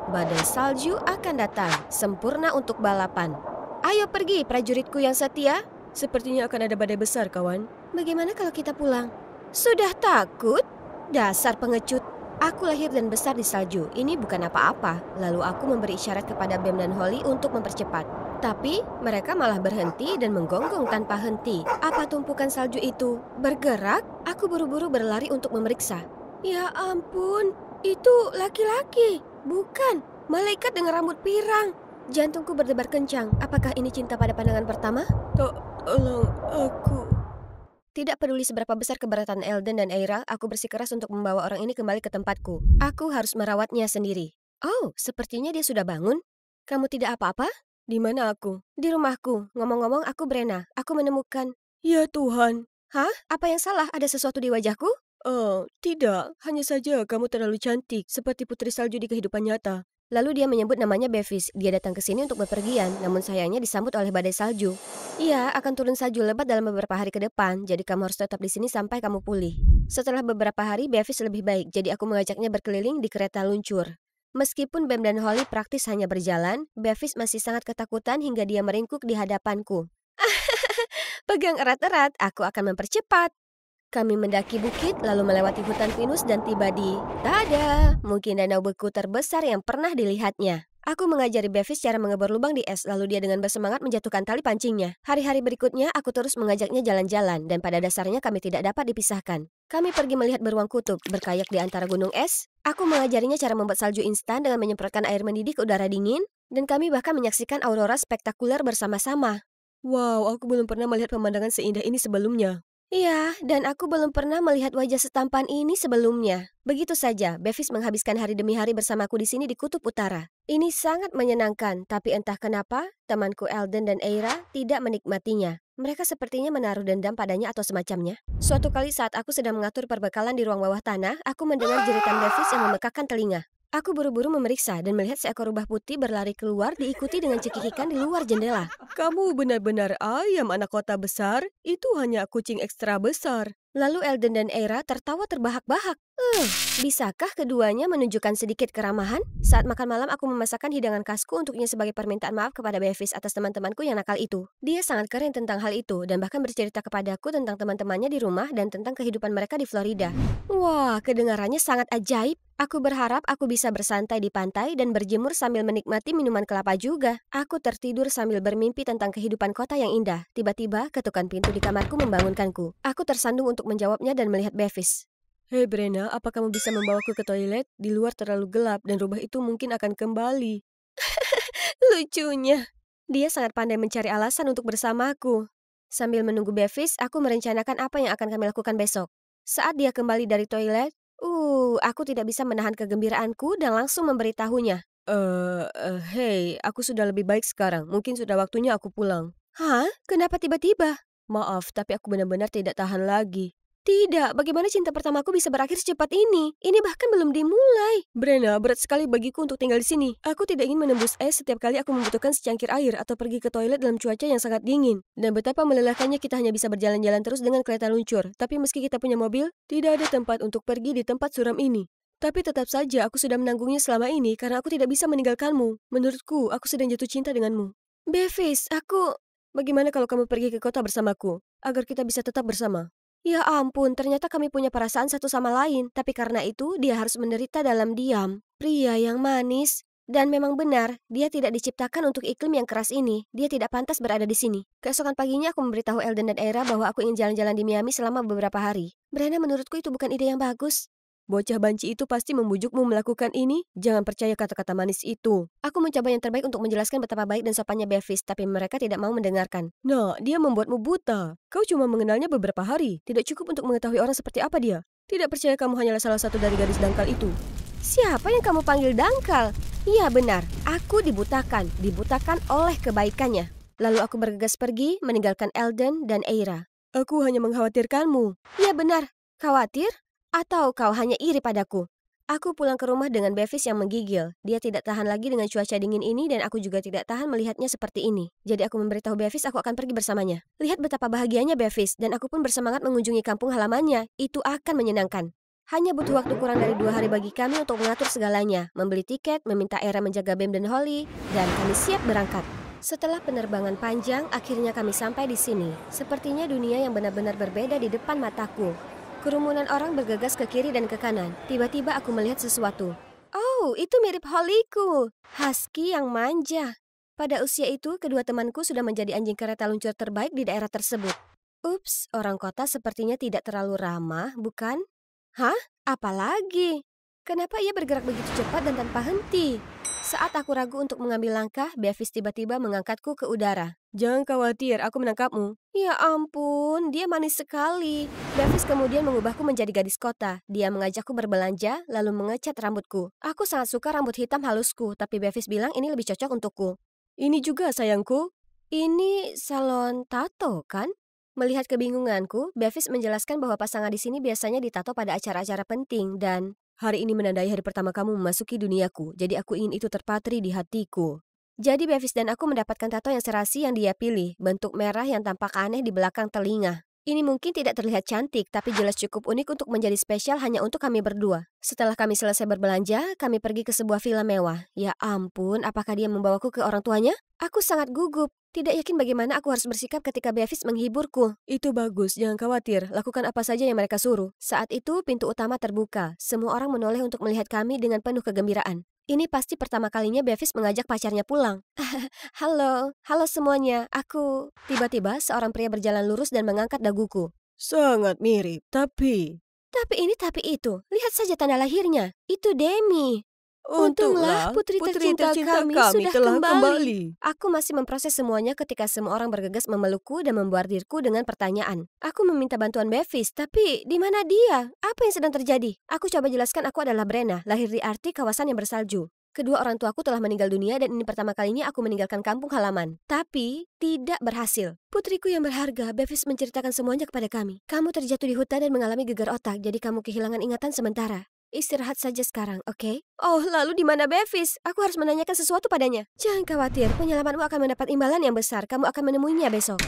Badai salju akan datang, sempurna untuk balapan. Ayo pergi, prajuritku yang setia. Sepertinya akan ada badai besar, kawan. Bagaimana kalau kita pulang? Sudah takut? Dasar pengecut. Aku lahir dan besar di salju, ini bukan apa-apa. Lalu aku memberi isyarat kepada Bem dan Holly untuk mempercepat. Tapi mereka malah berhenti dan menggonggong tanpa henti. Apa tumpukan salju itu? Bergerak? Aku buru-buru berlari untuk memeriksa. Ya ampun, itu laki-laki. Bukan, malaikat dengan rambut pirang. Jantungku berdebar kencang. Apakah ini cinta pada pandangan pertama? Tolong aku. Tidak peduli seberapa besar keberatan Elden dan Eira, aku bersikeras untuk membawa orang ini kembali ke tempatku. Aku harus merawatnya sendiri. Oh, sepertinya dia sudah bangun. Kamu tidak apa-apa? Di mana aku? Di rumahku. Ngomong-ngomong, aku Brenna. Aku menemukan... Ya Tuhan. Hah? Apa yang salah? Ada sesuatu di wajahku? Oh, tidak. Hanya saja kamu terlalu cantik, seperti putri salju di kehidupan nyata. Lalu dia menyebut namanya Bevis. Dia datang ke sini untuk bepergian, namun sayangnya disambut oleh badai salju. Iya, akan turun salju lebat dalam beberapa hari ke depan, jadi kamu harus tetap di sini sampai kamu pulih. Setelah beberapa hari, Bevis lebih baik, jadi aku mengajaknya berkeliling di kereta luncur. Meskipun Bem dan Holly praktis hanya berjalan, Bevis masih sangat ketakutan hingga dia meringkuk di hadapanku. Pegang erat-erat, aku akan mempercepat. Kami mendaki bukit, lalu melewati hutan pinus dan tiba di... Tada! Mungkin danau beku terbesar yang pernah dilihatnya. Aku mengajari Bevis cara mengebor lubang di es, lalu dia dengan bersemangat menjatuhkan tali pancingnya. Hari-hari berikutnya, aku terus mengajaknya jalan-jalan, dan pada dasarnya kami tidak dapat dipisahkan. Kami pergi melihat beruang kutub, berkayak di antara gunung es. Aku mengajarinya cara membuat salju instan dengan menyemprotkan air mendidih ke udara dingin, dan kami bahkan menyaksikan aurora spektakuler bersama-sama. Wow, aku belum pernah melihat pemandangan seindah ini sebelumnya. Iya, dan aku belum pernah melihat wajah setampan ini sebelumnya. Begitu saja, Bevis menghabiskan hari demi hari bersamaku di sini di Kutub Utara. Ini sangat menyenangkan, tapi entah kenapa, temanku Elden dan Eira tidak menikmatinya. Mereka sepertinya menaruh dendam padanya atau semacamnya. Suatu kali saat aku sedang mengatur perbekalan di ruang bawah tanah, aku mendengar jeritan Bevis yang memekakkan telinga. Aku buru-buru memeriksa dan melihat seekor rubah putih berlari keluar diikuti dengan cekikikan di luar jendela. Kamu benar-benar ayam anak kota besar? Itu hanya kucing ekstra besar. Lalu Elden dan Eira tertawa terbahak-bahak. Bisakah keduanya menunjukkan sedikit keramahan? Saat makan malam aku memasakkan hidangan khasku untuknya sebagai permintaan maaf kepada Bevis atas teman-temanku yang nakal itu. Dia sangat keren tentang hal itu dan bahkan bercerita kepadaku tentang teman-temannya di rumah dan tentang kehidupan mereka di Florida. Wah, kedengarannya sangat ajaib. Aku berharap aku bisa bersantai di pantai dan berjemur sambil menikmati minuman kelapa juga. Aku tertidur sambil bermimpi tentang kehidupan kota yang indah. Tiba-tiba, ketukan pintu di kamarku membangunkanku. Aku tersandung untuk menjawabnya dan melihat Bevis. Hei Brenna, apa kamu bisa membawaku ke toilet? Di luar terlalu gelap dan rubah itu mungkin akan kembali. Lucunya. Dia sangat pandai mencari alasan untuk bersamaku. Sambil menunggu Bevis, aku merencanakan apa yang akan kami lakukan besok. Saat dia kembali dari toilet, aku tidak bisa menahan kegembiraanku dan langsung memberitahunya. Hei, aku sudah lebih baik sekarang. Mungkin sudah waktunya aku pulang. Hah? Kenapa tiba-tiba? Maaf, tapi aku benar-benar tidak tahan lagi. Tidak, bagaimana cinta pertamaku bisa berakhir secepat ini? Ini bahkan belum dimulai. Brenna, berat sekali bagiku untuk tinggal di sini. Aku tidak ingin menembus es setiap kali aku membutuhkan secangkir air atau pergi ke toilet dalam cuaca yang sangat dingin. Dan betapa melelahkannya kita hanya bisa berjalan-jalan terus dengan kereta luncur. Tapi meski kita punya mobil, tidak ada tempat untuk pergi di tempat suram ini. Tapi tetap saja aku sudah menanggungnya selama ini karena aku tidak bisa meninggalkanmu. Menurutku, aku sedang jatuh cinta denganmu. Bevis, aku... Bagaimana kalau kamu pergi ke kota bersamaku, agar kita bisa tetap bersama? Ya ampun, ternyata kami punya perasaan satu sama lain. Tapi karena itu, dia harus menderita dalam diam. Pria yang manis. Dan memang benar, dia tidak diciptakan untuk iklim yang keras ini. Dia tidak pantas berada di sini. Keesokan paginya aku memberitahu Elden dan Eira bahwa aku ingin jalan-jalan di Miami selama beberapa hari. Brenna, menurutku itu bukan ide yang bagus. Bocah banci itu pasti membujukmu melakukan ini. Jangan percaya kata-kata manis itu. Aku mencoba yang terbaik untuk menjelaskan betapa baik dan sopannya Bevis, tapi mereka tidak mau mendengarkan. Nah, dia membuatmu buta. Kau cuma mengenalnya beberapa hari. Tidak cukup untuk mengetahui orang seperti apa dia. Tidak percaya kamu hanyalah salah satu dari gadis dangkal itu. Siapa yang kamu panggil dangkal? Iya benar, aku dibutakan. Dibutakan oleh kebaikannya. Lalu aku bergegas pergi, meninggalkan Elden dan Eira. Aku hanya mengkhawatirkanmu. Iya benar, khawatir? Atau kau hanya iri padaku? Aku pulang ke rumah dengan Bevis yang menggigil. Dia tidak tahan lagi dengan cuaca dingin ini dan aku juga tidak tahan melihatnya seperti ini. Jadi aku memberitahu Bevis aku akan pergi bersamanya. Lihat betapa bahagianya Bevis dan aku pun bersemangat mengunjungi kampung halamannya. Itu akan menyenangkan. Hanya butuh waktu kurang dari 2 hari bagi kami untuk mengatur segalanya, membeli tiket, meminta Era menjaga Bem dan Holly, dan kami siap berangkat. Setelah penerbangan panjang, akhirnya kami sampai di sini. Sepertinya dunia yang benar-benar berbeda di depan mataku. Kerumunan orang bergegas ke kiri dan ke kanan. Tiba-tiba aku melihat sesuatu. Oh, itu mirip Hollyku. Husky yang manja. Pada usia itu, kedua temanku sudah menjadi anjing kereta luncur terbaik di daerah tersebut. Ups, orang kota sepertinya tidak terlalu ramah, bukan? Hah? Apalagi? Kenapa ia bergerak begitu cepat dan tanpa henti? Saat aku ragu untuk mengambil langkah, Bevis tiba-tiba mengangkatku ke udara. Jangan khawatir, aku menangkapmu. Ya ampun, dia manis sekali. Bevis kemudian mengubahku menjadi gadis kota. Dia mengajakku berbelanja, lalu mengecat rambutku. Aku sangat suka rambut hitam halusku, tapi Bevis bilang ini lebih cocok untukku. Ini juga sayangku. Ini salon tato, kan? Melihat kebingunganku, Bevis menjelaskan bahwa pasangan di sini biasanya ditato pada acara-acara penting dan Hari ini menandai hari pertama kamu memasuki duniaku, jadi aku ingin itu terpatri di hatiku. jadi Bevis dan aku mendapatkan tato yang serasi yang dia pilih, bentuk merah yang tampak aneh di belakang telinga. Ini mungkin tidak terlihat cantik, tapi jelas cukup unik untuk menjadi spesial hanya untuk kami berdua. Setelah kami selesai berbelanja, kami pergi ke sebuah villa mewah. Ya ampun, apakah dia membawaku ke orang tuanya? Aku sangat gugup. Tidak yakin bagaimana aku harus bersikap ketika Bevis menghiburku. Itu bagus, jangan khawatir. Lakukan apa saja yang mereka suruh. Saat itu, pintu utama terbuka. Semua orang menoleh untuk melihat kami dengan penuh kegembiraan. Ini pasti pertama kalinya Bevis mengajak pacarnya pulang. Halo semuanya, aku... Tiba-tiba seorang pria berjalan lurus dan mengangkat daguku. Sangat mirip, tapi... Tapi ini tapi itu, lihat saja tanda lahirnya. Itu Demi. Untunglah putri tercinta kami sudah telah kembali. Aku masih memproses semuanya ketika semua orang bergegas memelukku dan membordirku dengan pertanyaan. Aku meminta bantuan Bevis, tapi di mana dia? Apa yang sedang terjadi? Aku coba jelaskan aku adalah Brenna, lahir di Arctic, kawasan yang bersalju. Kedua orang tuaku telah meninggal dunia dan ini pertama kalinya aku meninggalkan kampung halaman. Tapi tidak berhasil. Putriku yang berharga, Bevis menceritakan semuanya kepada kami. Kamu terjatuh di hutan dan mengalami gegar otak, jadi kamu kehilangan ingatan sementara. Istirahat saja sekarang, oke? Oh, lalu di mana Bevis? Aku harus menanyakan sesuatu padanya. Jangan khawatir, penyelamatmu akan mendapat imbalan yang besar. Kamu akan menemuinya besok.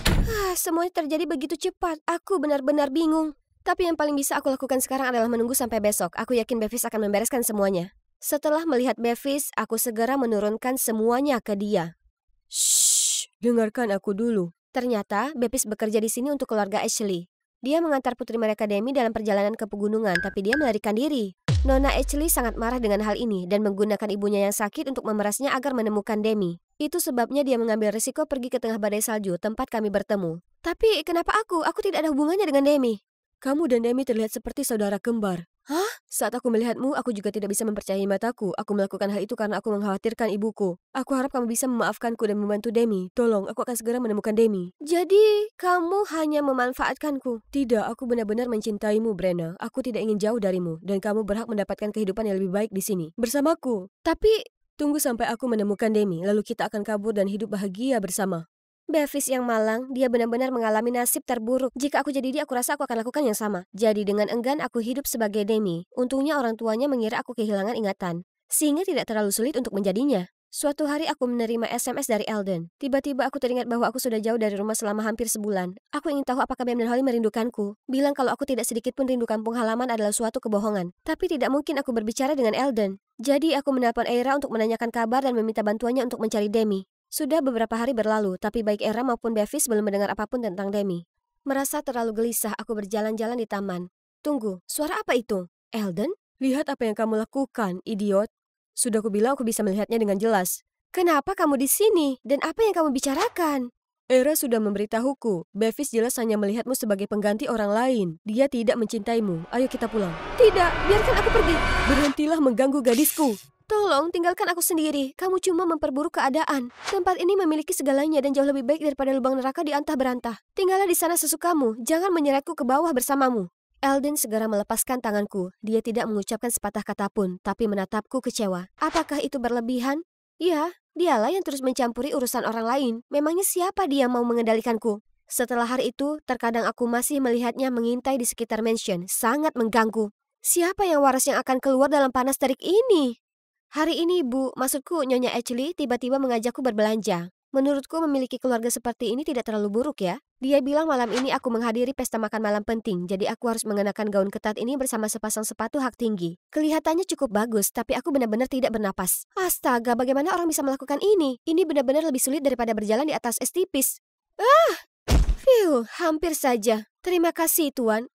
Semuanya terjadi begitu cepat. Aku benar-benar bingung. Tapi yang paling bisa aku lakukan sekarang adalah menunggu sampai besok. Aku yakin Bevis akan membereskan semuanya. Setelah melihat Bevis, aku segera menurunkan semuanya ke dia. Shh, dengarkan aku dulu. Ternyata, Bevis bekerja di sini untuk keluarga Ashley. Dia mengantar putri mereka Demi dalam perjalanan ke pegunungan, tapi dia melarikan diri. Nona Ashley sangat marah dengan hal ini dan menggunakan ibunya yang sakit untuk memerasnya agar menemukan Demi. Itu sebabnya dia mengambil risiko pergi ke tengah badai salju tempat kami bertemu. Tapi kenapa aku? Aku tidak ada hubungannya dengan Demi. Kamu dan Demi terlihat seperti saudara kembar. Hah? Saat aku melihatmu, aku juga tidak bisa mempercayai mataku. Aku melakukan hal itu karena aku mengkhawatirkan ibuku. Aku harap kamu bisa memaafkanku dan membantu Demi. Tolong, aku akan segera menemukan Demi. Jadi, kamu hanya memanfaatkanku? Tidak, aku benar-benar mencintaimu, Brenna. Aku tidak ingin jauh darimu, dan kamu berhak mendapatkan kehidupan yang lebih baik di sini. Bersamaku. Tapi, tunggu sampai aku menemukan Demi, lalu kita akan kabur dan hidup bahagia bersama. Bevis yang malang, dia benar-benar mengalami nasib terburuk. Jika aku jadi dia, aku rasa aku akan lakukan yang sama. Jadi dengan enggan aku hidup sebagai Demi. Untungnya orang tuanya mengira aku kehilangan ingatan, sehingga tidak terlalu sulit untuk menjadinya. Suatu hari aku menerima SMS dari Eldon. Tiba-tiba aku teringat bahwa aku sudah jauh dari rumah selama hampir sebulan. Aku ingin tahu apakah Bem dan Holly merindukanku. Bilang kalau aku tidak sedikit pun rindu kampung halaman adalah suatu kebohongan. Tapi tidak mungkin aku berbicara dengan Eldon. Jadi aku menelpon Eira untuk menanyakan kabar dan meminta bantuannya untuk mencari Demi. Sudah beberapa hari berlalu, tapi baik Era maupun Bevis belum mendengar apapun tentang Demi. Merasa terlalu gelisah, aku berjalan-jalan di taman. Tunggu, suara apa itu? Eldon? Lihat apa yang kamu lakukan, idiot. Sudah kubilang aku bisa melihatnya dengan jelas. Kenapa kamu di sini? Dan apa yang kamu bicarakan? Era sudah memberitahuku. Bevis jelas hanya melihatmu sebagai pengganti orang lain. Dia tidak mencintaimu. Ayo kita pulang. Tidak, biarkan aku pergi. Berhentilah mengganggu gadisku. Tolong, tinggalkan aku sendiri. Kamu cuma memperburuk keadaan. Tempat ini memiliki segalanya dan jauh lebih baik daripada lubang neraka di antah berantah. Tinggallah di sana sesukamu. Jangan menyeretku ke bawah bersamamu. Eldon segera melepaskan tanganku. Dia tidak mengucapkan sepatah kata pun, tapi menatapku kecewa. Apakah itu berlebihan? Ya, dialah yang terus mencampuri urusan orang lain. Memangnya siapa dia mau mengendalikanku? Setelah hari itu, terkadang aku masih melihatnya mengintai di sekitar mansion. Sangat mengganggu. Siapa yang waras yang akan keluar dalam panas terik ini? Hari ini, Bu, maksudku Nyonya Ashley tiba-tiba mengajakku berbelanja. Menurutku memiliki keluarga seperti ini tidak terlalu buruk ya. Dia bilang malam ini aku menghadiri pesta makan malam penting, jadi aku harus mengenakan gaun ketat ini bersama sepasang sepatu hak tinggi. Kelihatannya cukup bagus, tapi aku benar-benar tidak bernapas. Astaga, bagaimana orang bisa melakukan ini? Ini benar-benar lebih sulit daripada berjalan di atas es tipis. Hampir saja. Terima kasih, Tuan.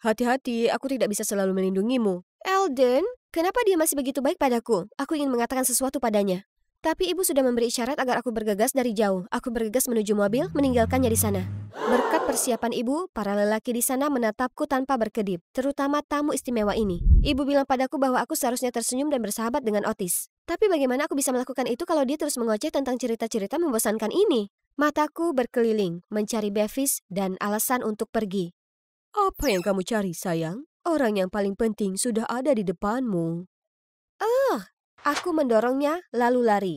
Hati-hati, aku tidak bisa selalu melindungimu. Eldon, kenapa dia masih begitu baik padaku? Aku ingin mengatakan sesuatu padanya. Tapi ibu sudah memberi isyarat agar aku bergegas dari jauh. Aku bergegas menuju mobil, meninggalkannya di sana. Berkat persiapan ibu, para lelaki di sana menatapku tanpa berkedip, terutama tamu istimewa ini. Ibu bilang padaku bahwa aku seharusnya tersenyum dan bersahabat dengan Otis. Tapi bagaimana aku bisa melakukan itu kalau dia terus mengoceh tentang cerita-cerita membosankan ini? Mataku berkeliling, mencari Bevis dan alasan untuk pergi. Apa yang kamu cari, sayang? Orang yang paling penting sudah ada di depanmu. Aku mendorongnya, lalu lari.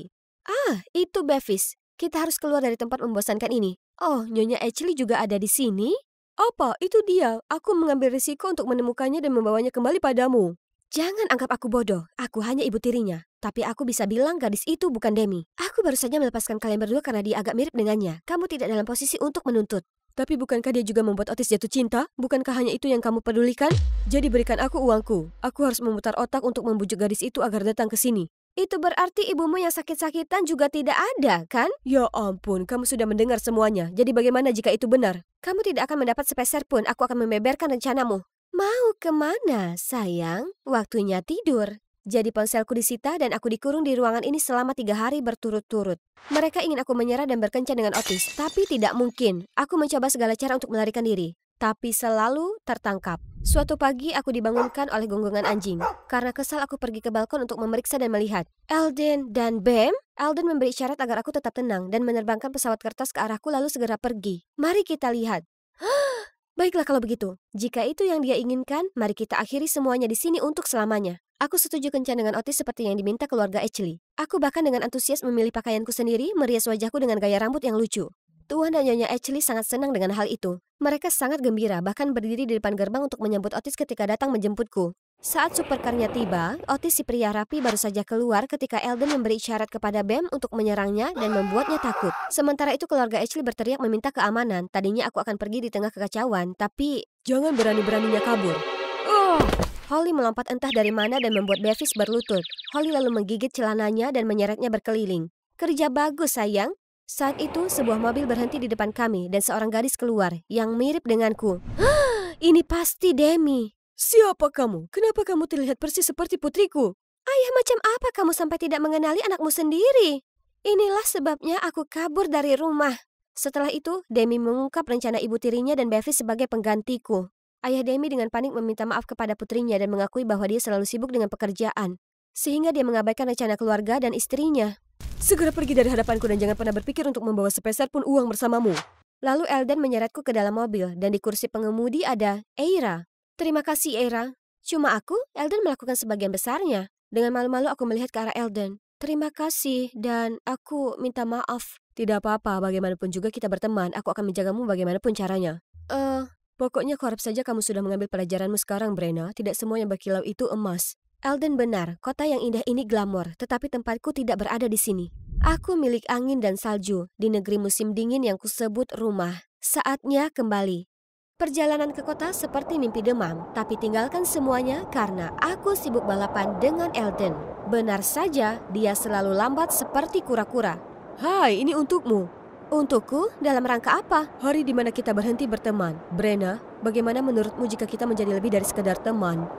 Itu Bevis. Kita harus keluar dari tempat membosankan ini. Oh, Nyonya Ashley juga ada di sini? Apa? Itu dia. Aku mengambil risiko untuk menemukannya dan membawanya kembali padamu. Jangan anggap aku bodoh. Aku hanya ibu tirinya. Tapi aku bisa bilang gadis itu bukan Demi. Aku baru saja melepaskan kalian berdua karena dia agak mirip dengannya. Kamu tidak dalam posisi untuk menuntut. Tapi bukankah dia juga membuat Otis jatuh cinta? Bukankah hanya itu yang kamu pedulikan? Jadi berikan aku uangku. Aku harus memutar otak untuk membujuk gadis itu agar datang ke sini. Itu berarti ibumu yang sakit-sakitan juga tidak ada, kan? Ya ampun, kamu sudah mendengar semuanya. Jadi bagaimana jika itu benar? Kamu tidak akan mendapat sepeser pun. Aku akan membeberkan rencanamu. Mau kemana, sayang? Waktunya tidur. Jadi ponselku disita dan aku dikurung di ruangan ini selama 3 hari berturut-turut. Mereka ingin aku menyerah dan berkencan dengan Otis, tapi tidak mungkin. Aku mencoba segala cara untuk melarikan diri, tapi selalu tertangkap. Suatu pagi aku dibangunkan oleh gonggongan anjing. Karena kesal aku pergi ke balkon untuk memeriksa dan melihat Eldon dan Bam. Eldon memberi isyarat agar aku tetap tenang dan menerbangkan pesawat kertas ke arahku lalu segera pergi. Mari kita lihat. Baiklah kalau begitu. Jika itu yang dia inginkan, mari kita akhiri semuanya di sini untuk selamanya. Aku setuju kencan dengan Otis seperti yang diminta keluarga Ashley. Aku bahkan dengan antusias memilih pakaianku sendiri, merias wajahku dengan gaya rambut yang lucu. Tuan dan Nyonya Ashley sangat senang dengan hal itu. Mereka sangat gembira, bahkan berdiri di depan gerbang untuk menyambut Otis ketika datang menjemputku. Saat superkarnya tiba, Otis si pria rapi baru saja keluar ketika Eldon memberi isyarat kepada Bam untuk menyerangnya dan membuatnya takut. Sementara itu keluarga Ashley berteriak meminta keamanan. Tadinya aku akan pergi di tengah kekacauan, tapi... Jangan berani-beraninya kabur. Holly melompat entah dari mana dan membuat Bevis berlutut. Holly lalu menggigit celananya dan menyeretnya berkeliling. Kerja bagus, sayang. Saat itu, sebuah mobil berhenti di depan kami dan seorang gadis keluar yang mirip denganku. Ini pasti Demi. Siapa kamu? Kenapa kamu terlihat persis seperti putriku? Ayah, macam apa kamu sampai tidak mengenali anakmu sendiri? Inilah sebabnya aku kabur dari rumah. Setelah itu, Demi mengungkap rencana ibu tirinya dan Bevis sebagai penggantiku. Ayah Demi dengan panik meminta maaf kepada putrinya dan mengakui bahwa dia selalu sibuk dengan pekerjaan. Sehingga dia mengabaikan rencana keluarga dan istrinya. Segera pergi dari hadapanku dan jangan pernah berpikir untuk membawa sepeser pun uang bersamamu. Lalu Eldon menyeretku ke dalam mobil dan di kursi pengemudi ada Eira. Terima kasih, Eira. Cuma aku, Eldon melakukan sebagian besarnya. Dengan malu-malu aku melihat ke arah Eldon. Terima kasih dan aku minta maaf. Tidak apa-apa, bagaimanapun juga kita berteman. Aku akan menjagamu bagaimanapun caranya. Pokoknya aku harap saja kamu sudah mengambil pelajaranmu sekarang, Brenna. Tidak semua yang berkilau itu emas. Eldon benar, kota yang indah ini glamor, tetapi tempatku tidak berada di sini. Aku milik angin dan salju, di negeri musim dingin yang kusebut rumah. Saatnya kembali. Perjalanan ke kota seperti mimpi demam, tapi tinggalkan semuanya karena aku sibuk balapan dengan Eldon. Benar saja, dia selalu lambat seperti kura-kura. Hai, ini untukmu. Untukku? Dalam rangka apa? Hari di mana kita berhenti berteman. Brenna, bagaimana menurutmu jika kita menjadi lebih dari sekadar teman?